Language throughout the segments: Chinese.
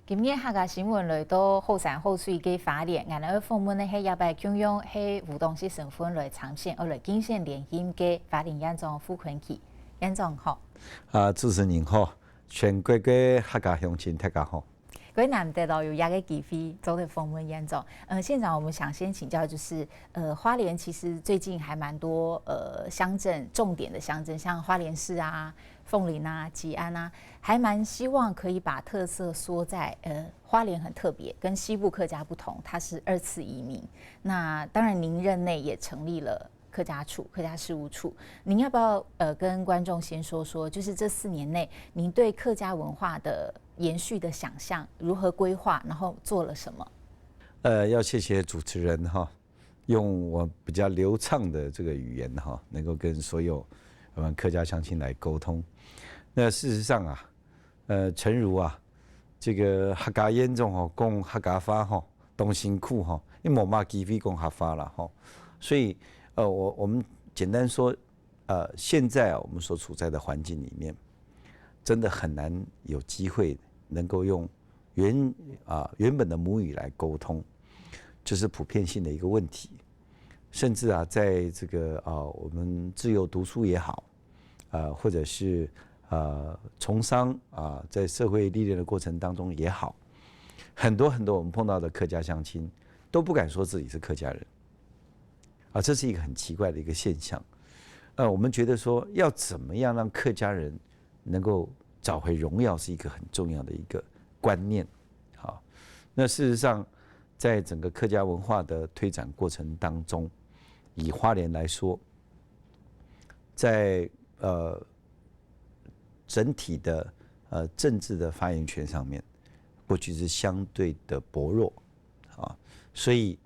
今日客家新闻来到后山后水嘅花莲，我哋访问咧係也拜中央係活動式身份來參選，而來競選連任嘅花蓮縣長傅崑萁，縣長好。主持人好，全國嘅客家鄉親大家好。各位難得到有一個機會做的訪問縣長，縣長，我們想先請教，就是花蓮其實最近還蠻多鄉鎮重點的鄉鎮，像花蓮市啊、鳳林啊、吉安啊，還蠻希望可以把特色說在花蓮很特別，跟西部客家不同，它是2次移民。那當然，您任內也成立了客家處、客家事務處，您要不要跟觀眾先說說，就是這4年內您對客家文化的延續的想象如何規劃，然後做了什麼？要謝謝主持人哈，用我比較流暢的這個語言哈，能夠跟所有我們客家鄉親來溝通。那事實上啊，誠如啊，這個客家嚴重哈，講客家話哈，東辛苦哈，因為冇乜機會講客家啦哈，所以我們簡單說，現在啊，我們所處在的環境裡面，真的很難有機會能夠用原本的母語來溝通，這是普遍性的一個問題。甚至啊，在這個我們自由讀書也好，或者是從商在社會歷練的過程當中也好，很多我們碰到的客家鄉親都不敢說自己是客家人，這是一個很奇怪的一個現象。我們覺得說要怎麼樣讓客家人能夠找回榮耀是一個很重要的一個觀念。好，那事實上，在整個客家文化的推展過程當中，以花蓮來說，在整體的政治的發言權上面，過去是相對的薄弱啊，所以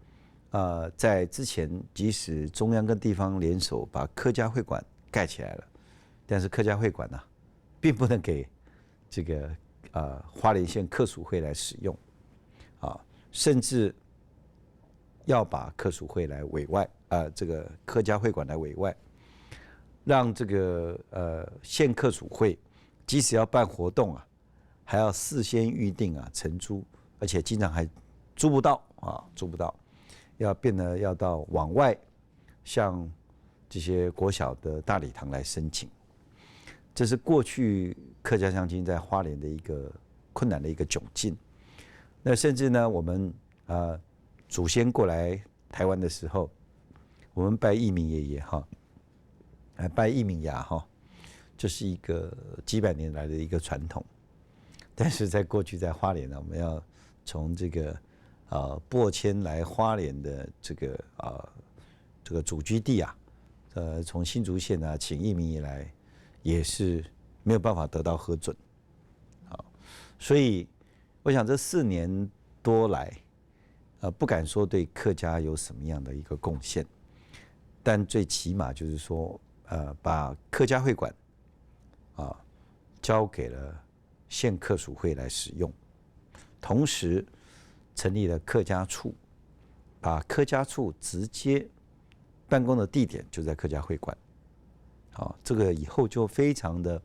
在之前，即使中央跟地方聯手把客家會館蓋起來了，但是客家會館呢，並不能給這個花蓮縣客屬會來使用，甚至要把客屬會來委外，這個客家會館來委外，讓這個縣客屬會即使要辦活動啊，還要事先預定承租，而且經常還租不到，要變得要到往外向這些國小的大禮堂來申請。這是過去客家鄉親在花蓮的一個困難的一個窘境。那甚至呢，我們祖先過來台灣的時候，我們拜義民爺爺哈，拜義民爺哈，這是一個幾百年來的一個傳統。但是在過去在花蓮呢，我們要從這個播遷來花蓮的這個祖居地啊，從新竹縣啊請義民爺來，也是沒有辦法得到核准，所以我想這4年多來，不敢說對客家有什麼樣的一個貢獻，但最起碼就是說，把客家會館交給了縣客屬會來使用，同時成立了客家處，把客家處直接辦公的地點就在客家會館。好，這個以後就非常的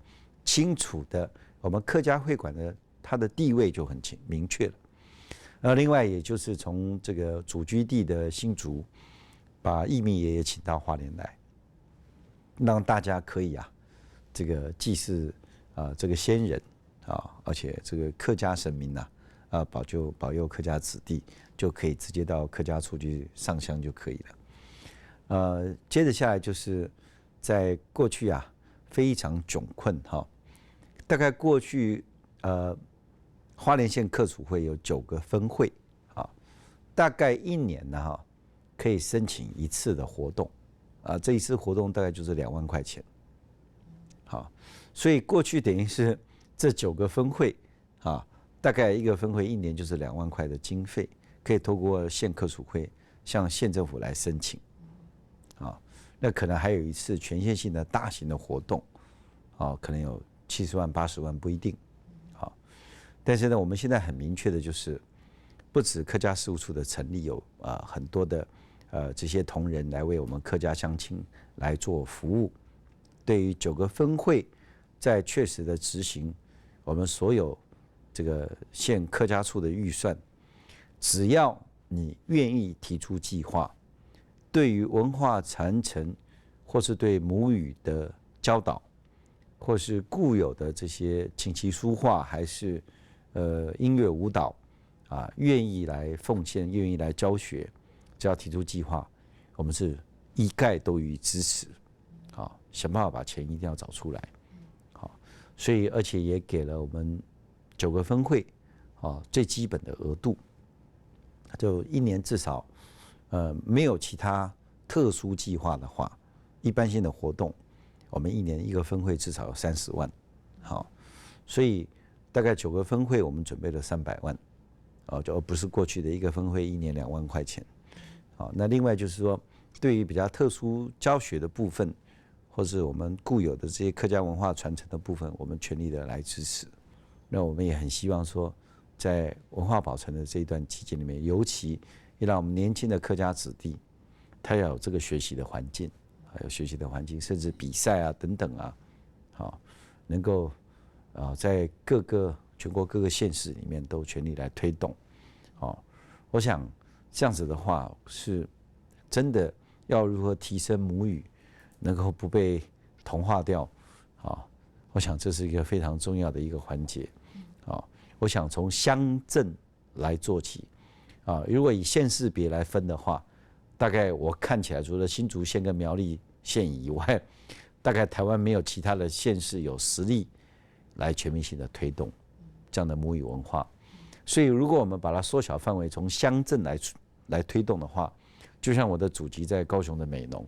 清楚的，我們客家會館的它的地位就很明確了。另外也就是從這個祖居地的新竹，把義民爺爺請到花蓮來，讓大家可以這個祭祀這個先人而且這個客家神明保佑客家子弟，就可以直接到客家處去上香就可以了。接着下來就是在過去非常窘困大概過去花蓮縣客屬會有9個分會大概1年呢可以申請1次的活動這一次活動大概就是2萬塊錢所以過去等於是這9個分會大概一個分會1年就是2萬塊的經費，可以透過縣客屬會向縣政府來申請那可能還有一次全縣性的大型的活動可能有70萬80萬不一定但是呢我們現在很明確的就是不止客家事務處的成立有很多的這些同仁來為我們客家鄉親來做服務，對於9個分會在確實的執行我們所有这个县客家处的预算，只要你愿意提出计划，对于文化传承，或是对母语的教导，或是固有的这些琴棋书画，还是音乐舞蹈啊，愿意来奉献，愿意来教学，只要提出计划，我们是一概都予以支持。好，想办法把钱一定要找出来。好，所以而且也给了我们9个分会最基本的额度，就1年至少没有其他特殊计划的话，一般性的活动，我们1年一个分会至少有30万。好，所以大概9个分会我们准备了300万，就而不是过去的一个分会1年2万块钱。好，那另外就是说，对于比较特殊教学的部分，或是我们固有的这些客家文化传承的部分，我们全力的来支持。那我们也很希望说，在文化保存的这一段期间里面，尤其也让我们年轻的客家子弟，他要有这个学习的环境，还有学习的环境，甚至比赛啊等等啊，好，能够在全国各个县市里面都全力来推动。好，我想这样子的话，是真的要如何提升母语，能够不被同化掉啊？我想这是一个非常重要的一个环节啊。我想从乡镇来做起啊。如果以县市别来分的话，大概我看起来，除了新竹县跟苗栗县以外，大概台湾没有其他的县市有实力来全面性的推动这样的母语文化。所以，如果我们把它缩小范围，从乡镇来推动的话，就像我的祖籍在高雄的美浓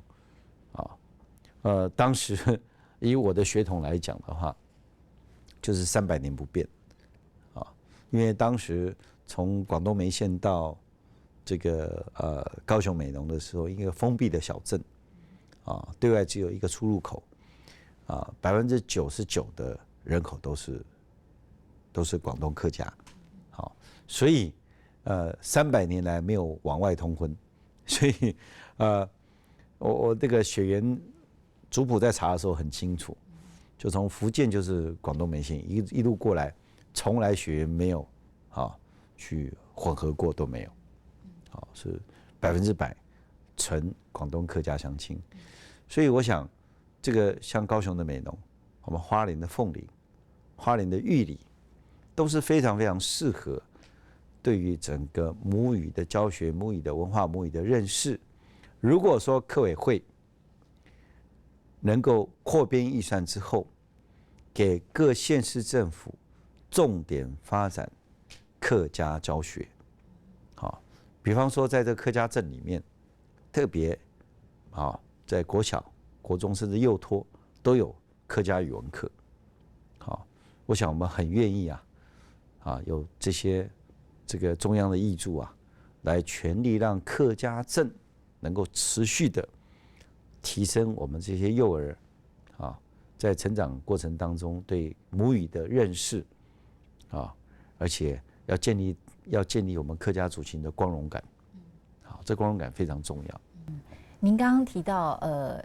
当时以我的血统来讲的话，就是300年不变因为当时从广东梅县到这个高雄美浓的时候，一个封闭的小镇对外只有一个出入口99%的人口都是广东客家。好，所以300年来没有往外通婚，所以我这个血缘族谱在查的时候很清楚，就从福建就是广东梅县一路过来，从来血缘没有去混合过，都没有，是100%纯广东客家乡亲。所以我想，这个像高雄的美浓，我们花莲的凤林、花莲的玉里，都是非常非常适合对于整个母语的教学、母语的文化、母语的认识。如果说客委会能够扩编预算之后，给各县市政府重点发展客家教学，比方说在这客家镇里面，特别在国小、国中甚至幼托都有客家语文课。我想我们很愿意有这个中央的挹注来全力让客家镇能够持续的提升我们这些幼儿在成长过程当中对母语的认识而且要建立我们客家族群的光荣感。这光荣感非常重要。您刚刚提到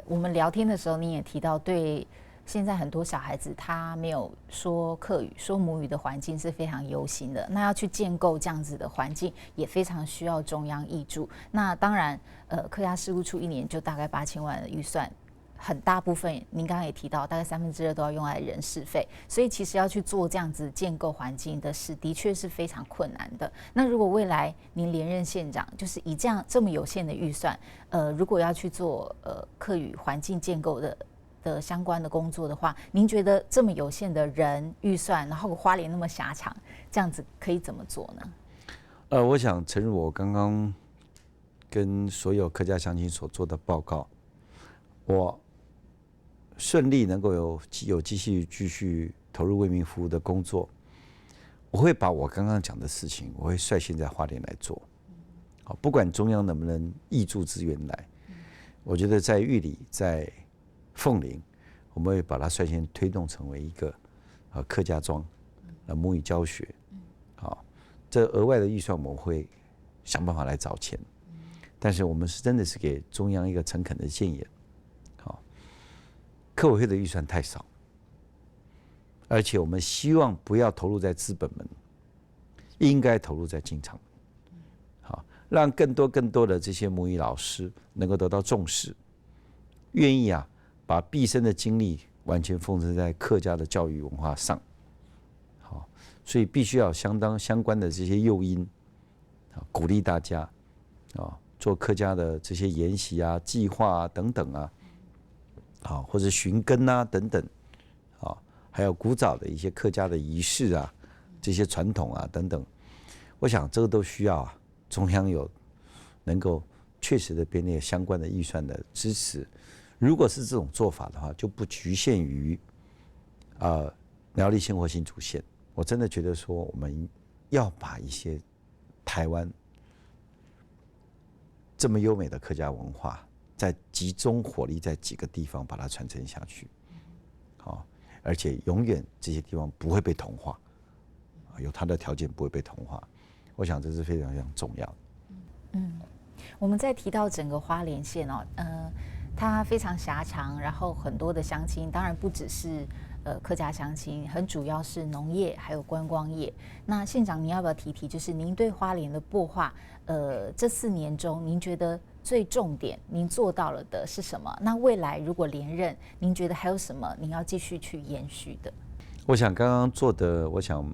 我们聊天的时候，您也提到对现在很多小孩子他没有说客语、说母语的环境是非常忧心的。那要去建构这样子的环境，也非常需要中央挹注。那当然，客家事务处1年就大概8000万的预算，很大部分您刚刚也提到，大概2/3都要用来人事费。所以其实要去做这样子建构环境的事，的确是非常困难的。那如果未来您连任县长，就是以这么有限的预算，如果要去做客语环境建构的相关的工作的话，您觉得这么有限的人预算，然后花莲那么狭长，这样子可以怎么做呢？我想诚如我刚刚跟所有客家乡亲所做的报告，我顺利能够有继续投入为民服务的工作，我会把我刚刚讲的事情，我会率先在花莲来做。不管中央能不能挹注资源来，我觉得在玉里、在凤林，我们会把它率先推动成为一个客家庄母语教学。这额外的预算我们会想办法来找钱，但是我们真的是给中央一个诚恳的建言。客委会的预算太少，而且我们希望不要投入在资本们，应该投入在进场，好，让更多的这些母语老师能够得到重视，愿意把毕生的精力完全奉献在客家的教育文化上，好，所以必须要相关的这些诱因，鼓励大家做客家的这些研习计划等等好，或者寻根等等，还有古早的一些客家的仪式这些传统等等，我想这个都需要中央有能够确实的编列相关的预算的支持。如果是这种做法的话，就不局限于苗栗县或新竹县。我真的觉得说，我们要把一些台湾这么优美的客家文化，再集中火力在几个地方把它传承下去，而且永远这些地方不会被同化，有它的条件不会被同化，我想这是非常非常重要的。我们在提到整个花莲县它非常狭长，然后很多的乡亲，当然不只是客家乡亲，很主要是农业还有观光业。那县长，你要不要提提，就是您对花莲的擘画，这4年中，您觉得最重点您做到了的是什么？那未来如果连任，您觉得还有什么您要继续去延续的？我想刚刚做的，我想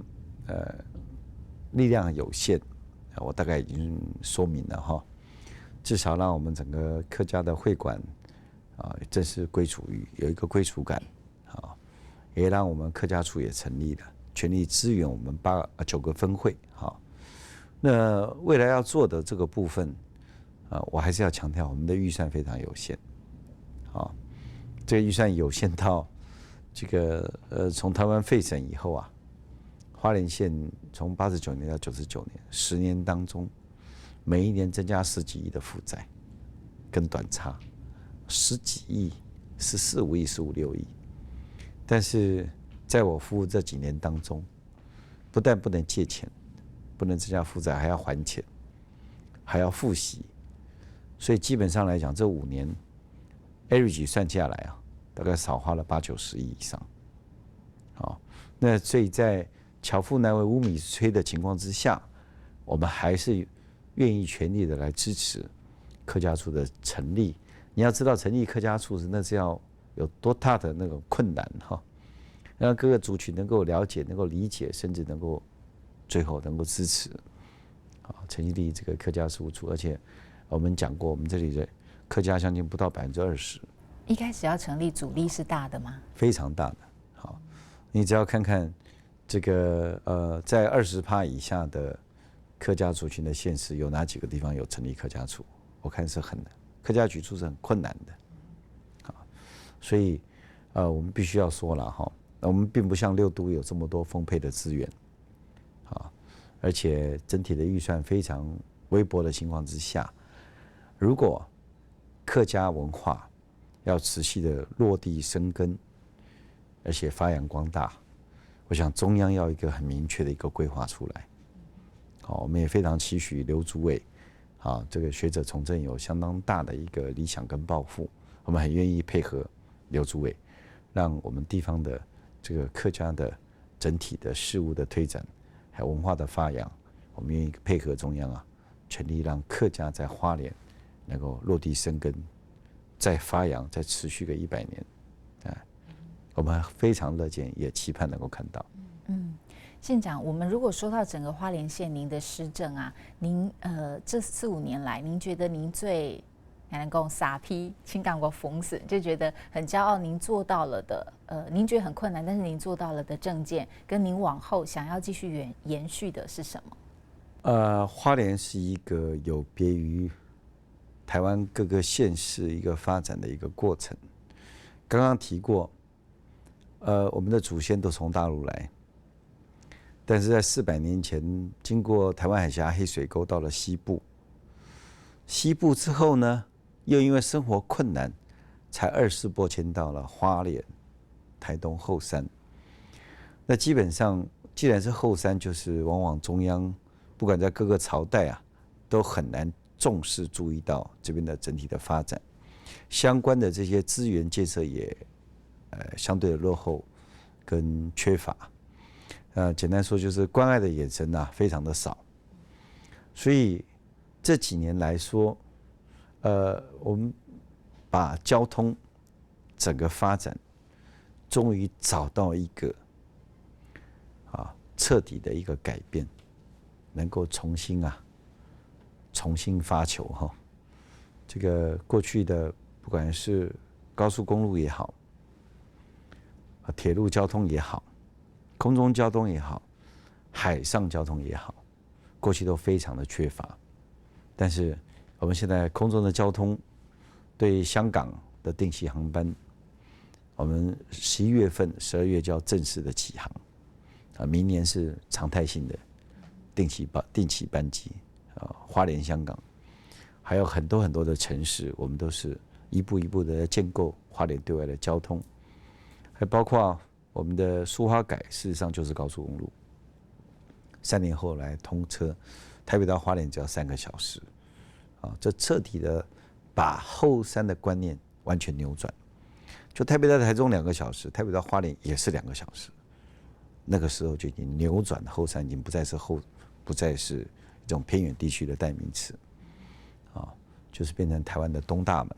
力量有限，我大概已经说明了至少让我们整个客家的会馆正式归属于有一个归属感，也让我们客家处也成立了，全力支援我们9个分会。那未来要做的这个部分，我还是要强调，我们的预算非常有限，这个预算有限到这个从台湾废省以后花莲县从89年到99年10年当中，每一年增加10几亿的负债跟短差，10几亿、14、15亿、15、16亿。但是在我服务这几年当中，不但不能借钱，不能增加负债，还要还钱，还要付息，所以基本上来讲，这5年 average 算下来大概少花了8、90亿以上。那所以在巧妇难为无米之炊的情况之下，我们还是愿意全力的来支持客家处的成立。你要知道，成立客家处那是要有多大的那种困难让各个族群能够了解、能够理解，甚至能够最后能够支持成立这个客家事务处。而且我们讲过，我们这里的客家乡亲不到20%。一开始要成立阻力是大的吗？非常大的。你只要看看这个在20%以下的客家族群的县市，有哪几个地方有成立客家处？我看是很难，客家局处是很困难的。所以我们必须要说了我们并不像6都有这么多丰沛的资源而且整体的预算非常微薄的情况之下，如果客家文化要持续的落地生根，而且发扬光大，我想中央要一个很明确的一个规划出来。我们也非常期许刘主委这个学者从政有相当大的一个理想跟抱负，我们很愿意配合刘主委，让我们地方的这个客家的整体的事务的推展，还有文化的发扬，我们愿意配合中央全力让客家在花莲能够落地生根，再发扬，再持续个100年我们非常乐见，也期盼能够看到。县长，我们如果说到整个花莲县您的施政您这4、5年来，您觉得您最能够撒批请感过封死，就觉得很骄傲，您做到了的您觉得很困难，但是您做到了的政见，跟您往后想要继续延续的是什么？花莲是一个有别于台湾各个县市一个发展的一个过程。刚刚提过，我们的祖先都从大陆来，但是在400年前，经过台湾海峡黑水沟到了西部，西部之后呢，又因为生活困难，才2次拨迁到了花莲、台东后山。那基本上，既然是后山，就是往往中央不管在各个朝代都很难重视注意到这边的整体的发展，相关的这些资源建设也相对的落后跟缺乏。简单说就是关爱的眼神啊，非常的少。所以这几年来说，我们把交通整个发展，终于找到一个彻底的一个改变，能够重新发球哈。这个过去的不管是高速公路也好，铁路交通也好，空中交通也好，海上交通也好，过去都非常的缺乏。但是我们现在空中的交通，对香港的定期航班，我们11月份、12月就要正式的起航，明年是常态性的定期班机，花莲、香港，还有很多很多的城市，我们都是一步一步的建构花莲对外的交通，还包括我们的苏花改，事实上就是高速公路，3年后来通车，台北到花莲只要3个小时，这彻底的把后山的观念完全扭转。就台北到台中2个小时，台北到花莲也是2个小时，那个时候就已经扭转了后山，已经不再是一种偏远地区的代名词，就是变成台湾的东大门。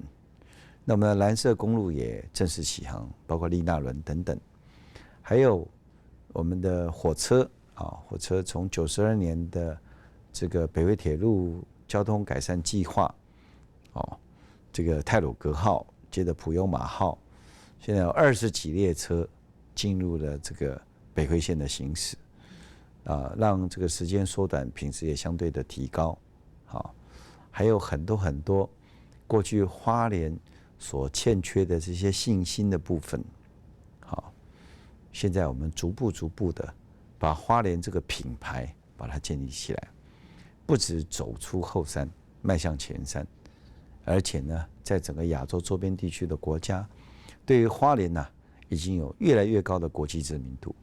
那么蓝色公路也正式起航，包括利纳轮等等，还有我们的火车火车从92年的这个北回铁路交通改善计划，这个太鲁阁号，接着普悠玛号，现在有20几列车进入了这个北回线的行驶，让这个时间缩短，品质也相对的提高，还有很多很多过去花莲所欠缺的这些信心的部分，现在我们逐步的把花莲这个品牌把它建立起来，不只走出后山，迈向前山，而且呢，在整个亚洲周边地区的国家，对于花莲已经有越来越高的国际知名度。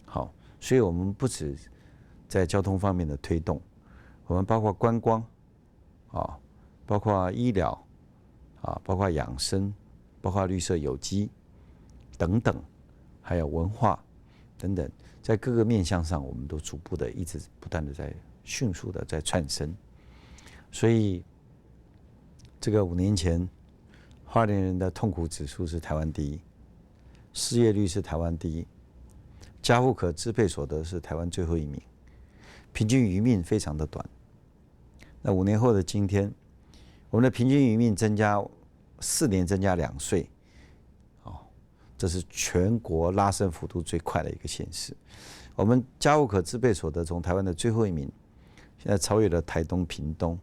好，所以我们不只在交通方面的推动，我们包括观光包括医疗包括养生，包括绿色有机等等，还有文化等等，在各个面向上，我们都逐步的一直不断的在迅速的在窜升。所以这个5年前，花莲人的痛苦指数是台湾第1，失业率是台湾第1，家户可支配所得是台湾最后1名，平均余命非常的短。那5年后的今天，我们的平均余命增加4年增加2岁，这是全国拉升幅度最快的一个县市。我们家户可支配所得从台湾的最后1名，现在超越了台东、屏东，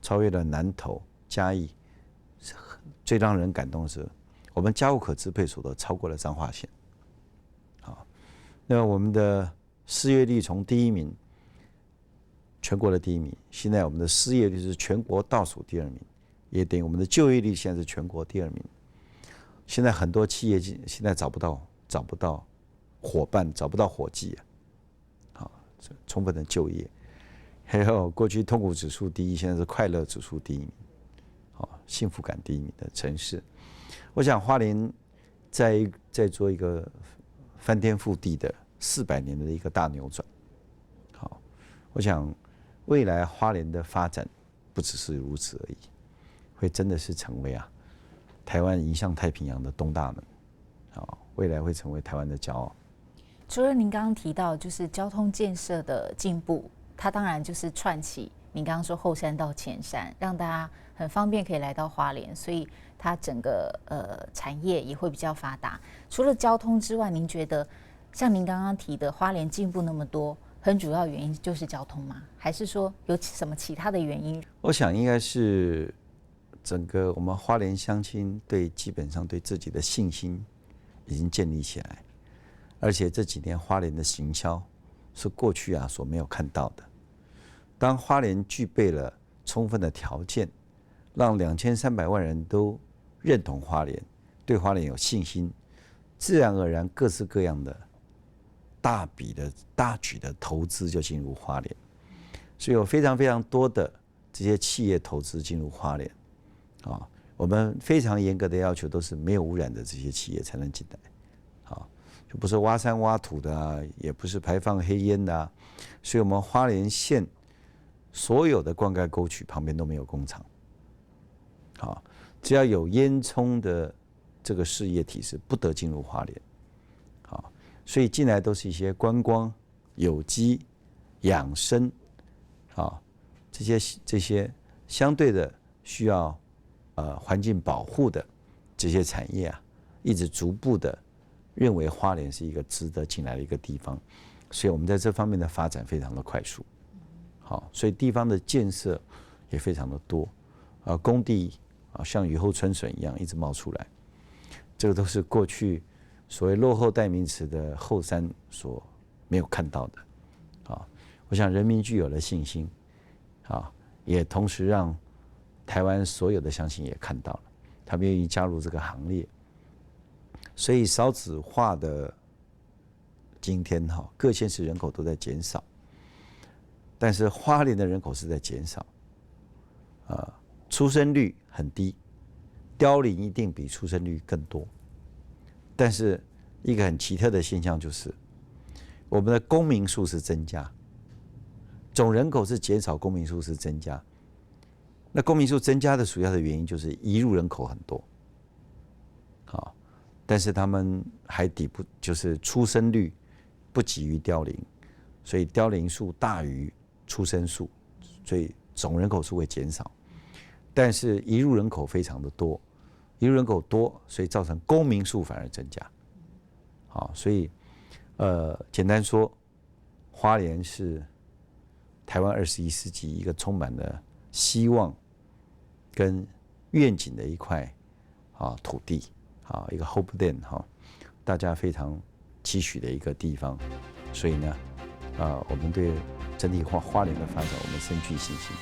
超越了南投、嘉义。最让人感动的是，我们家户可支配所得超过了彰化县。那我们的失业率从第1名，全国的第1名，现在我们的失业率是全国倒数第2名，也等于我们的就业率现在是全国第2名。现在很多企业现在找不到伙伴，找不到伙计充分的就业。还有过去痛苦指数第1，现在是快乐指数第1名，幸福感第1名的城市。我想花莲在做一个翻天覆地的400年的一个大扭转。我想未来花莲的发展不只是如此而已，会真的是成为台湾迎向太平洋的东大门，未来会成为台湾的骄傲。除了您刚刚提到就是交通建设的进步，它当然就是串起您刚刚说后山到前山，让大家很方便可以来到花莲，所以它整个产业也会比较发达。除了交通之外，您觉得像您刚刚提的花莲进步那么多，很主要原因就是交通吗？还是说有什么其他的原因？我想应该是整个我们花莲乡亲基本上对自己的信心已经建立起来，而且这几年花莲的行销是过去所没有看到的。当花莲具备了充分的条件，让2300万人都认同花莲，对花莲有信心，自然而然各式各样的大举的投资就进入花莲，所以有非常非常多的这些企业投资进入花莲。我们非常严格的要求都是没有污染的这些企业才能进来。就不是挖山挖土的啊，也不是排放黑烟的啊，所以我们花莲县所有的灌溉沟渠旁边都没有工厂，好，只要有烟囱的这个事业体是不得进入花莲，好，所以进来都是一些观光、有机、养生，啊，这些相对的需要环境保护的这些产业啊，一直逐步的认为花莲是一个值得进来的一个地方，所以我们在这方面的发展非常的快速，好，所以地方的建设也非常的多，工地啊像雨后春笋一样一直冒出来，这个都是过去所谓落后代名词的后山所没有看到的，啊，我想人民具有了信心，啊，也同时让台湾所有的乡亲也看到了，他们愿意加入这个行列。所以少子化的今天哈，各县市人口都在减少，但是花莲的人口是在减少，出生率很低，凋零一定比出生率更多。但是一个很奇特的现象就是，我们的公民数是增加，总人口是减少，公民数是增加。那公民数增加的主要的原因就是移入人口很多，好，但是他们还抵不，就是出生率不及于凋零，所以凋零数大于出生数，所以总人口数会减少。但是移入人口非常的多，移入人口多，所以造成公民数反而增加。好，所以简单说，花莲是台湾21世纪一个充满了希望跟愿景的一块土地，一个 hope land， 大家非常期许的一个地方。所以呢，我们对整体花莲的发展，我们深具信心。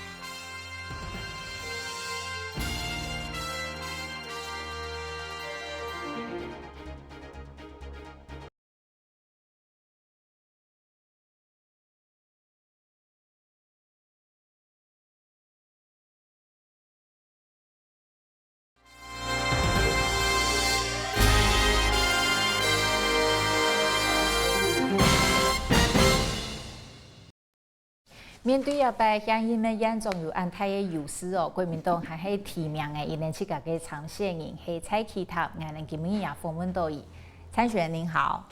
面对下摆乡亲的严重有安泰的优势哦，国民党还系提名的，伊能去家己长线人系蔡其他，俺能今日也访问到伊。参选人您好，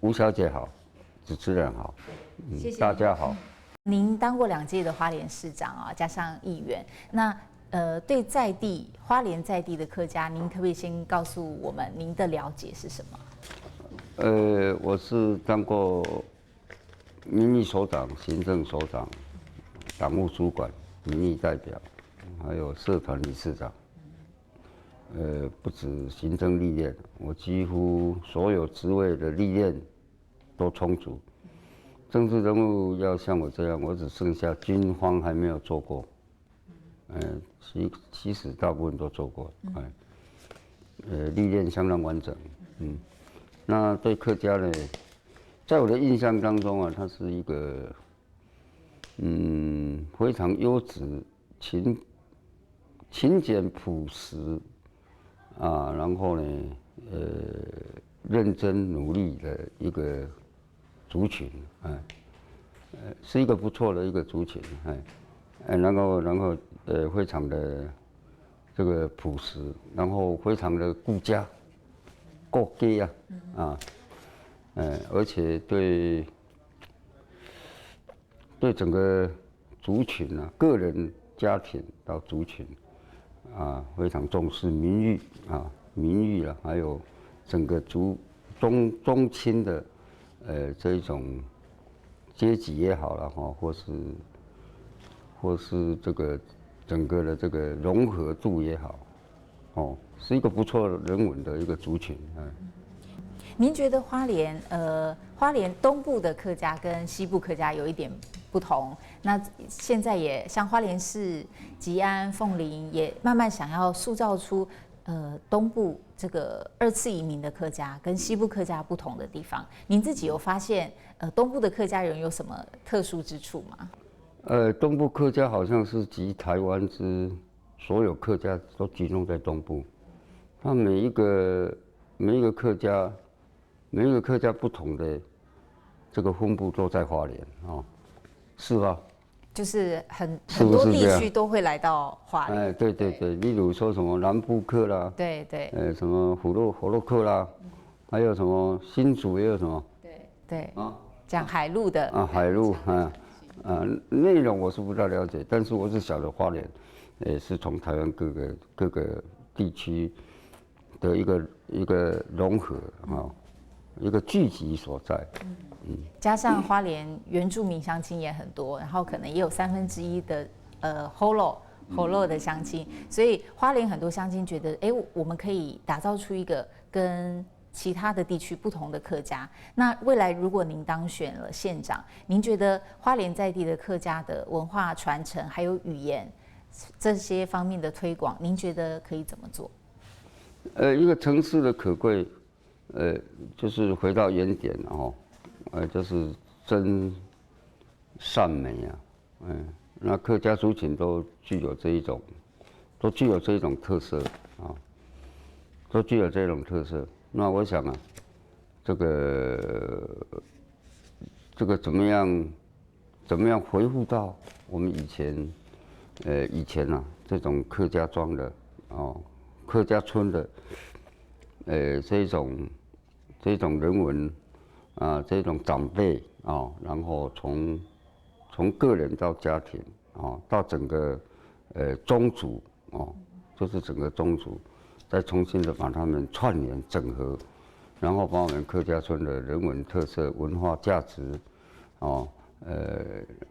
吴小姐好，主持人好，谢谢大家好。您当过2届的花莲市长啊，加上议员，那对在地花莲在地的客家，您可不可以先告诉我们您的了解是什么？我是当过民意首长、行政首长、党务主管、民意代表，还有社团理事长。不止行政历练，我几乎所有职位的历练都充足。政治人物要像我这样，我只剩下军方还没有做过。其实大部分都做过。历练相当完整。那对客家呢，在我的印象当中啊，他是一个非常优质、勤俭朴实然后呢认真努力的一个族群，是一个不错的一个族群，然后非常的这个朴实，然后非常的顾家。顾家而且对整个族群个人、家庭到族群非常重视名誉还有整个宗亲的这一种阶级也好了或是这个整个的这个融合度也好，是一个不错人文的一个族群。您觉得花莲东部的客家跟西部客家有一点不同，那现在也像花莲市、吉安、凤林也慢慢想要塑造出东部这个2次移民的客家跟西部客家不同的地方。您自己有发现东部的客家人有什么特殊之处吗？东部客家好像是集台湾之所有客家都集中在东部，他每一个客家每一个客家不同的这个分布都在花莲哦，是吧？就是很多地区都会来到花莲。哎，对对对，例如说什么南部客啦，对对，什么火洛客啦，还有什么新竹也有什么，对啊，讲海陆的啊，海陆内容我是不太了解，但是我是晓得花莲，是从台湾各个地区的一个融合啊，一个聚集所在。加上花莲原住民乡亲也很多，然后可能也有1/3的Holo 的乡亲，所以花莲很多乡亲觉得，我们可以打造出一个跟其他的地区不同的客家。那未来如果您当选了县长，您觉得花莲在地的客家的文化传承还有语言这些方面的推广，您觉得可以怎么做？一个城市的可贵，就是回到原点哦。就是真善美啊，那客家族群都具有这一种特色啊，都具有这种特色。那我想啊，这个怎么样恢复到我们以前啊这种客家庄的哦，客家村的这种人文。这种长辈啊，然后从个人到家庭啊，到整个宗族哦，就是整个宗族，再重新的把他们串联整合，然后把我们客家村的人文特色、文化价值哦，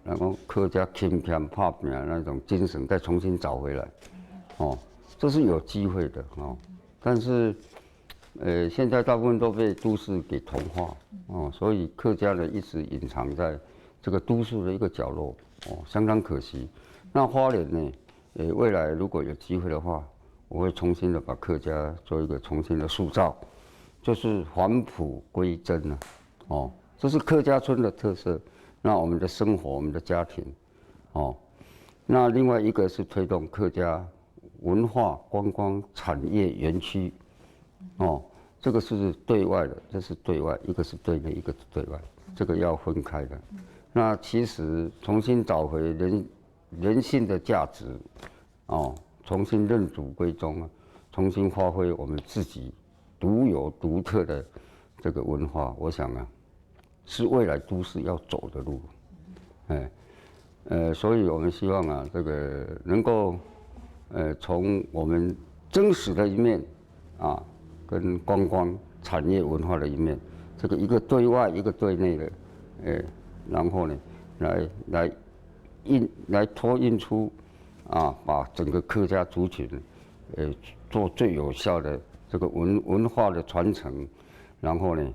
然后客家勤俭打拼那种精神再重新找回来哦，这是有机会的哦，但是。现在大部分都被都市给同化哦，所以客家人一直隐藏在这个都市的一个角落哦，相当可惜。那花莲呢？未来如果有机会的话，我会重新的把客家做一个重新的塑造，就是返璞归真啊，哦，这是客家村的特色。那我们的生活，我们的家庭，哦，那另外一个是推动客家文化观光产业园区。哦，这个是对外的，这是对外，一个是对内，一个是对外，这个要分开的。那其实重新找回人性的价值，哦，重新认祖归宗啊，重新发挥我们自己独有独特的这个文化，我想啊，是未来都市要走的路。所以我们希望啊，这个能够从我们真实的一面啊。跟观光产业文化的一面，这个一个对外，一个对内的，然后呢，来托印出，把整个客家族群，做最有效的这个文化的传承，然后呢，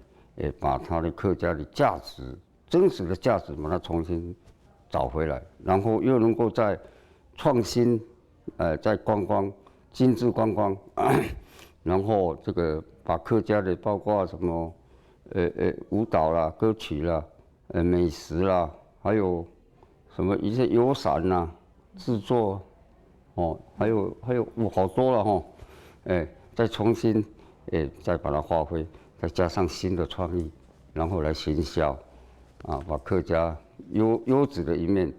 把它的客家的价值，真实的价值把它重新找回来，然后又能够在创新，在观光精致观光。然后这个把客家的包括什么，舞蹈啦、歌曲啦、美食啦，还有什么一些油伞啦、制作，哦，还有好多了哈，再重新，再把它发挥，再加上新的创意，然后来行销，把客家优质的一面，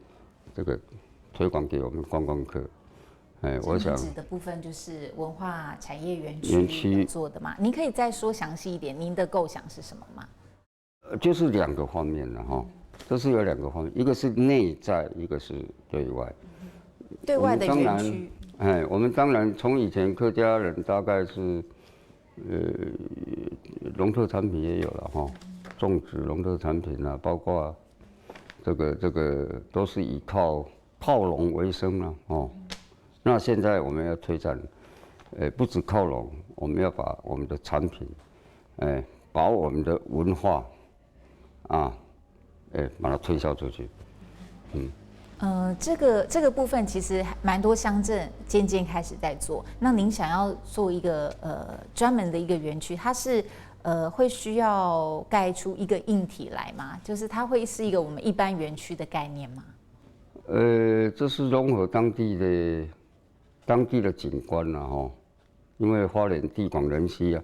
这个推广给我们观光客。我想指的部分就是文化产业园区做的嘛，您可以再说详细一点，您的构想是什么吗？就是2个方面的哈，这是有2个方面，一个是内在，一个是对外。对外的园区，我们当然从以前客家人大概是，农特产品也有了哈，种植农特产品啊，包括这个都是以靠农为生了哦。那现在我们要推展，不止靠拢，我们要把我们的产品，把我们的文化，把它推销出去，这个部分其实蛮多乡镇渐渐开始在做。那您想要做一个专门的一个园区，它是会需要盖出一个硬体来吗？就是它会是一个我们一般园区的概念吗？这是融合当地的景观啦，因为花莲地广人稀啊，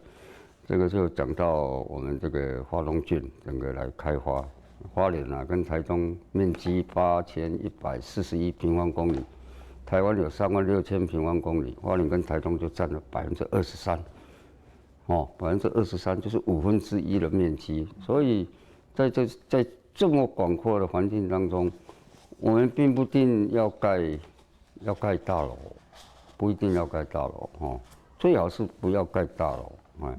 这个就讲到我们这个花东郡整个来开发，花莲啊跟台东面积8141平方公里，台湾有36000平方公里，花莲跟台东就占了23%，哦，23%就是1/5的面积，所以在这么广阔的环境当中，我们并不一定要盖大楼，不一定要盖大楼，哦，最好是不要盖大楼，哎。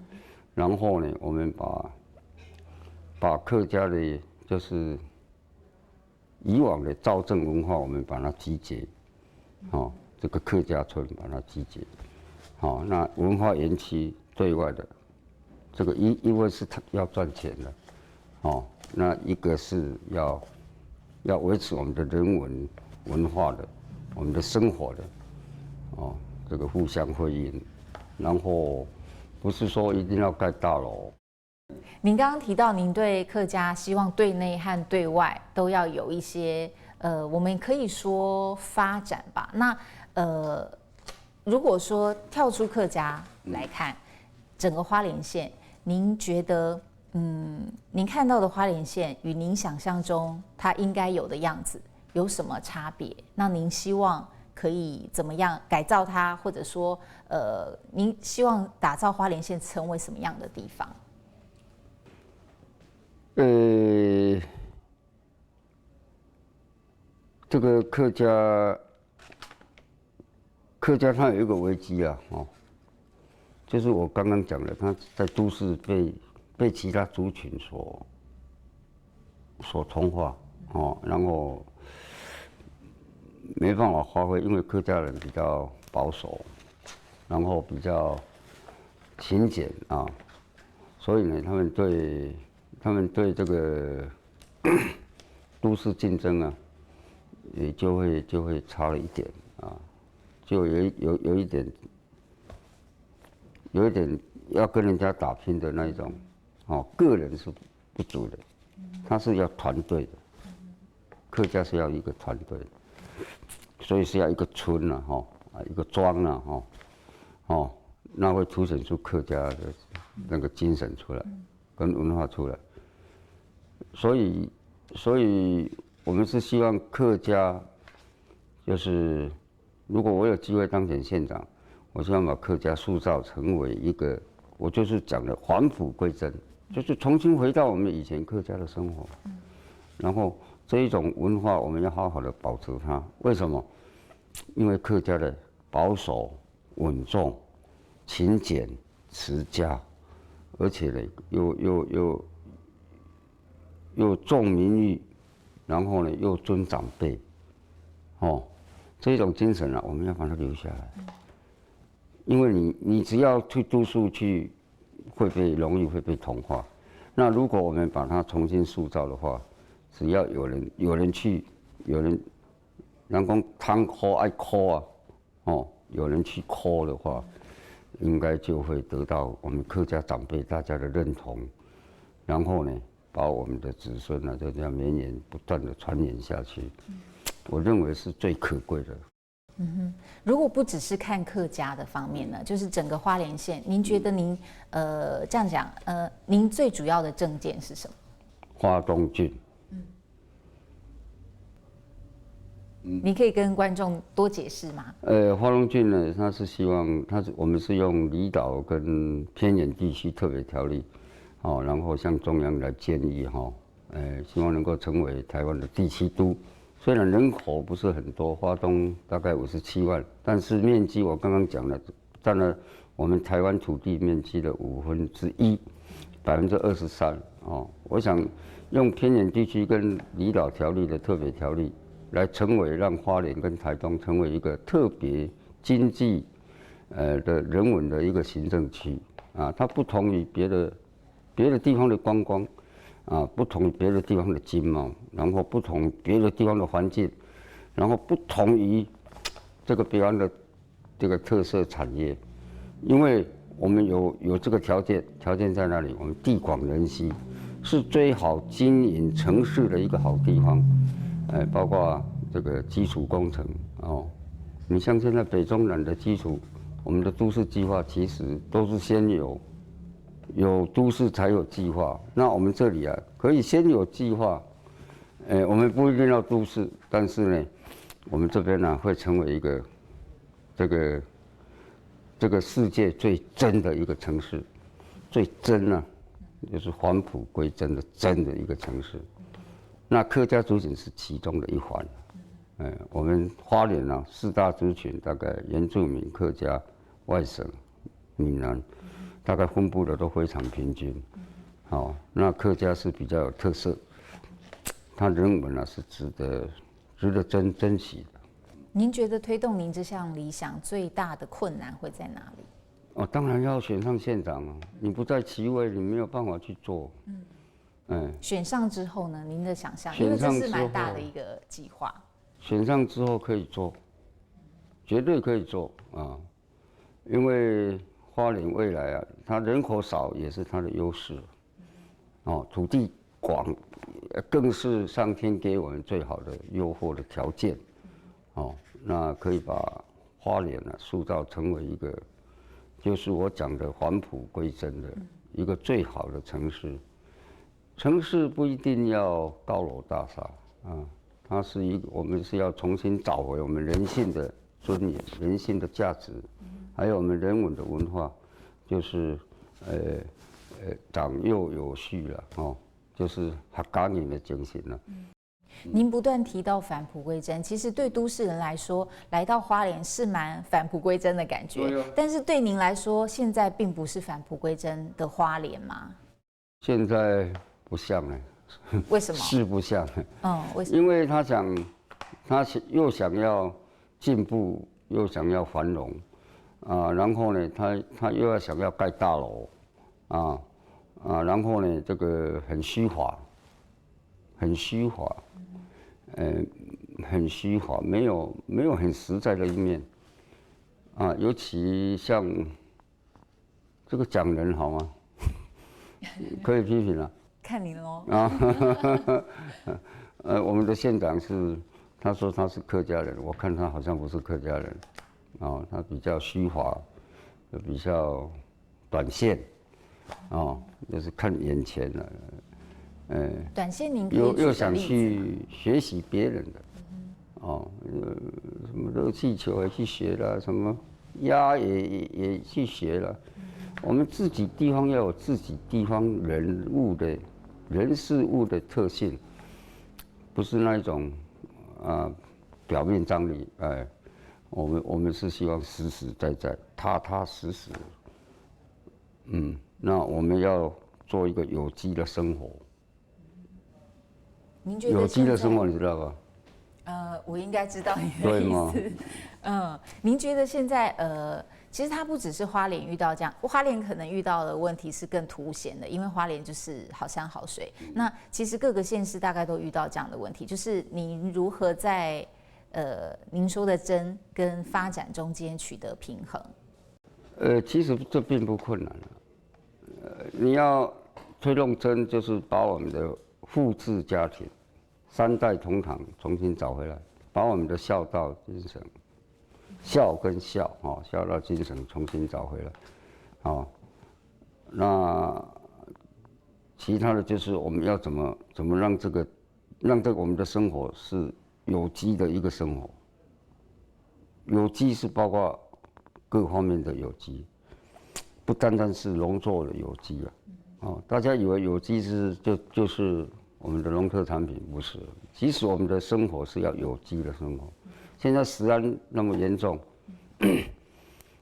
然后呢，我们把客家的，就是以往的造镇文化，我们把它集结，哦，这个客家村把它集结，好，那文化园区对外的，这个因为是它要赚钱的，哦，那一个是要维持我们的人文化的，我们的生活的，哦，这个互相辉映，然后。不是说一定要盖大楼。您刚刚提到，您对客家希望对内和对外都要有一些我们可以说发展吧。那如果说跳出客家来看，整个花莲县，您觉得您看到的花莲县与您想象中它应该有的样子有什么差别？那您希望可以怎么样改造它，或者说，您希望打造花莲县成为什么样的地方？这个客家它有一个危机啊，哦，就是我刚刚讲的，它在都市被其他族群所同化，哦，然后。没办法发挥，因为客家人比较保守，然后比较勤俭啊，所以呢，他们对这个都市竞争啊，也就会差了一点啊，就有一点要跟人家打拼的那一种，哦，个人是不足的，他是要团队的，客家是要一个团队的。所以是要一个村呐，哈，一个庄呐，哈，哦，那会凸显出客家的那个精神出来，跟文化出来。所以我们是希望客家，就是如果我有机会当选县长，我希望把客家塑造成为一个，我就是讲的返璞归真，就是重新回到我们以前客家的生活，然后这一种文化我们要好好的保持它。为什么？因为客家的保守、稳重、勤俭、持家，而且呢又重名誉，然后呢又尊长辈，哦，这种精神啊，我们要把它留下来。因为你只要去都市去，容易会被同化。那如果我们把它重新塑造的话，只要有人去，人讲汤哭爱哭啊，哦，有人去哭的话，应该就会得到我们客家长辈大家的认同，然后呢，把我们的子孙呢就这样绵延不断的传延下去，我认为是最可贵的。如果不只是看客家的方面呢，就是整个花莲县，您觉得您这样讲，您最主要的政见是什么？花东郡。你可以跟观众多解释吗？花东郡呢，它是希望我们是用离岛跟偏远地区特别条例，哦，然后向中央来建议哈，希望能够成为台湾的第7都。虽然人口不是很多，花东大概57万，但是面积我刚刚讲了，占了我们台湾土地面积的1/5%，23%哦。我想用偏远地区跟离岛条例的特别条例。来成为让花莲跟台东成为一个特别经济的人文的一个行政区啊，它不同于别的地方的观光啊，不同于别的地方的经贸，然后不同于别的地方的环境，然后不同于这个别方的这个特色产业，因为我们有这个条件在那里，我们地广人稀，是最好经营城市的一个好地方。包括这个基础工程哦，你像现在北中南的基础，我们的都市计划其实都是先有有都市才有计划。那我们这里啊，可以先有计划，我们不一定要都市，但是呢，我们这边呢会成为一个这个世界最真的一个城市，最真呢、就是返璞归真的真的一个城市。那客家族群是其中的一环。我们花莲呢4大族群，大概原住民、客家、外省、闽南，大概分布的都非常平均。好，那客家是比较有特色，它人文呢是值得珍惜的。您觉得推动您这项理想最大的困难会在哪里？哦，当然要选上县长啊！你不在其位，你没有办法去做。选上之后呢？您的想象，因为这是蛮大的一个计划。选上之后可以做，绝对可以做啊！因为花莲未来啊，它人口少也是它的优势。哦，土地广，更是上天给我们最好的诱惑的条件。哦，那可以把花莲呢塑造成为一个，就是我讲的返璞归真的一个最好的城市。城市不一定要高楼大厦啊，它是一个，我们是要重新找回我们人性的尊严、人性的价值，还有我们人文的文化，就是长幼有序了哦，就是客家人的精神了。您不断提到返璞归真，其实对都市人来说，来到花莲是蛮返璞归真的感觉。但是对您来说，现在并不是返璞归真的花莲吗？现在不像了。为什么？是不像。为什么？因为他又想要进步，又想要繁荣，然后呢，他又要想要盖大楼，然后呢，这个很虚华，很虚华。很虚华，没有很实在的一面，尤其像这个讲人好吗？可以批评了。看您喽。我们的县长他说他是客家人，我看他好像不是客家人，他比较虚华，比较短线，就是看眼前了。短线您可以举个例子又想去学习别人的，什么热气球也去学了，什么鸭也去学了。我们自己地方要有自己地方人事物的特性，不是那一种表面张力。我们是希望实实在在、踏踏实实。那我们要做一个有机的生活。您觉得有机的生活你知道吧？我应该知道你的意思。您觉得现在其实它不只是花莲遇到这样，花莲可能遇到的问题是更凸显的，因为花莲就是好山好水。那其实各个县市大概都遇到这样的问题，就是你如何在您说的真跟发展中间取得平衡？其实这并不困难你要推动真，就是把我们的复制家庭3代同堂重新找回来，把我们的孝道精神、孝跟孝孝道精神重新找回来。那其他的就是我们要怎么让这个我们的生活是有机的一个生活。有机是包括各方面的有机，不单单是农作的有机大家以为有机就是我们的农特产品，不是。其实我们的生活是要有机的生活。现在食安那么严重，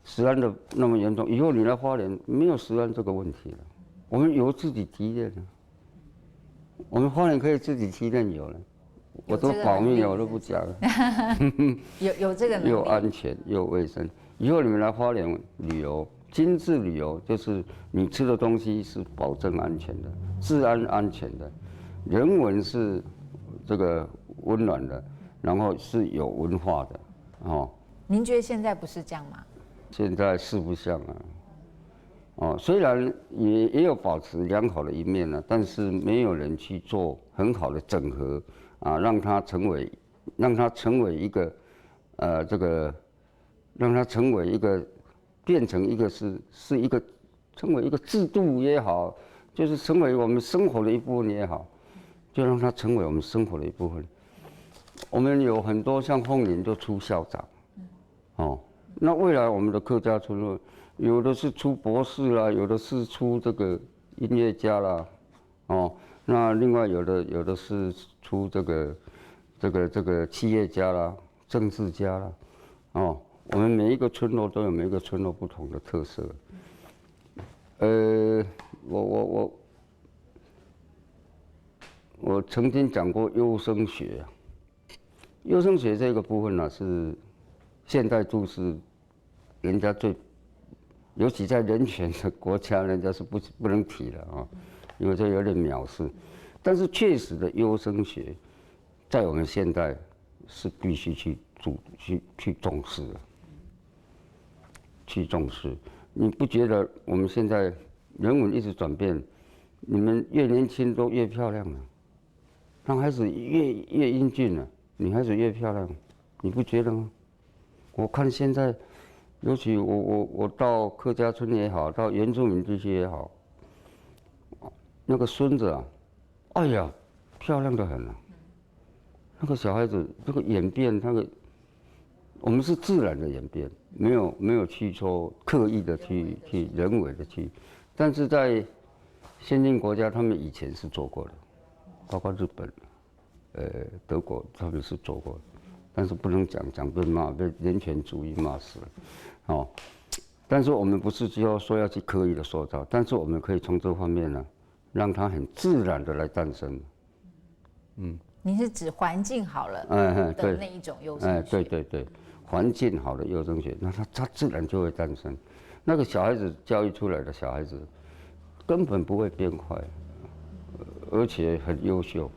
食安的那么严重，以后你来花莲没有食安这个问题了。我们油自己提炼了，我们花莲可以自己提炼油了。我都保密了，我都不讲了。有这个能力，又安全又卫生。以后你们来花莲旅游，精致旅游就是你吃的东西是保证安全的，治安安全的，人文是这个温暖的，然后是有文化的您觉得现在不是这样吗？现在是不像虽然也有保持良好的一面呢，但是没有人去做很好的整合让它成为一个让它成为一个变成一个是一个成为一个制度也好，就是成为我们生活的一部分也好，就让它成为我们生活的一部分。我们有很多像凤林就出校长，哦，那未来我们的客家村落，有的是出博士啦，有的是出这个音乐家啦，哦，那另外有的是出这个企业家啦、政治家啦，哦，我们每一个村落都有每一个村落不同的特色。我曾经讲过优生学啊，优生学这个部分呢是现代都市人家最，尤其在人权的国家，人家是不能提的啊，因为这有点藐视。但是确实的优生学，在我们现代是必须去重视的，去重视。你不觉得我们现在人文一直转变，你们越年轻都越漂亮了，男孩子越英俊了，女孩子越漂亮，你不觉得吗？我看现在，尤其我到客家村也好，到原住民地区也好，那个孙子啊，哎呀，漂亮得很啊。那个小孩子那个演变，我们是自然的演变，没有去说刻意的去人为的去，但是在先进国家，他们以前是做过的，包括日本、德国，他们是做过的，但是不能讲被骂，被人权主义骂死了，哦。但是我们不是说要去刻意的塑造，但是我们可以从这方面呢，让它很自然的来诞生。您是指环境好了的那一种优生学？对，环境好的优生学，那它自然就会诞生。那个小孩子教育出来的小孩子，根本不会变坏，而且很优秀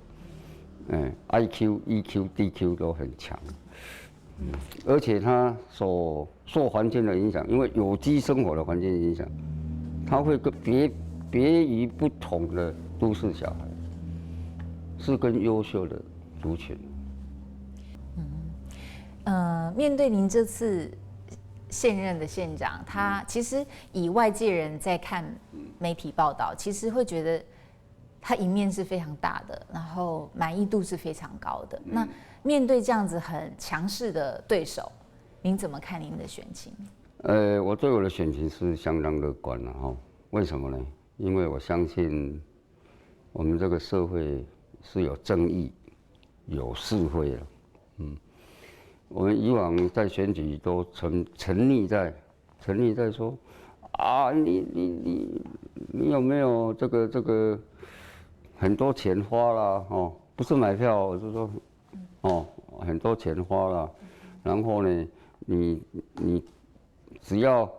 ，IQ、EQ、DQ 都很强，而且他所受环境的影响，因为有机生活的环境影响，他会别于不同的都市小孩。是更优秀的族群。面对您这次现任的县长，他其实以外界人在看媒体报道，其实会觉得他赢面是非常大的，然后满意度是非常高的。那面对这样子很强势的对手，您怎么看您的选情？我对我的选情是相当乐观的哈。为什么呢？因为我相信我们这个社会是有正义、有是非的，我们以往在选举都沉溺在说，啊，你有没有这个很多钱花了哦？不是买票，我是说，哦，很多钱花了，然后呢，你只要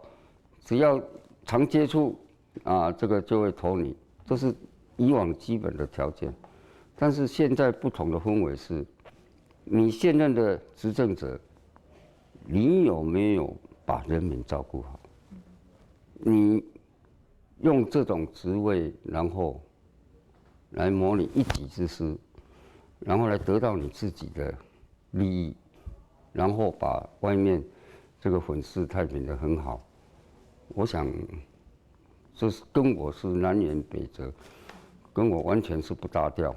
常接触啊，这个就会投你，这是以往基本的条件。但是现在不同的氛围是，你现任的执政者，你有没有把人民照顾好？你用这种职位，然后来谋你一己之私，然后来得到你自己的利益，然后把外面这个粉饰太平的很好，我想这是跟我是南辕北辙，跟我完全是不搭调。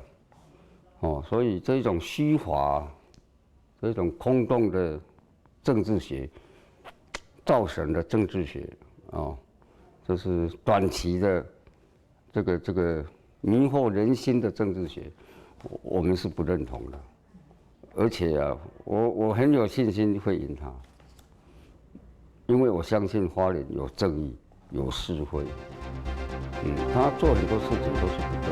所以这种虚华、这种空洞的政治学、造神的政治学，这是短期的这个迷惑人心的政治学，我们是不认同的。而且啊，我很有信心会赢他，因为我相信花莲有正义、有是非，他做很多事情都是。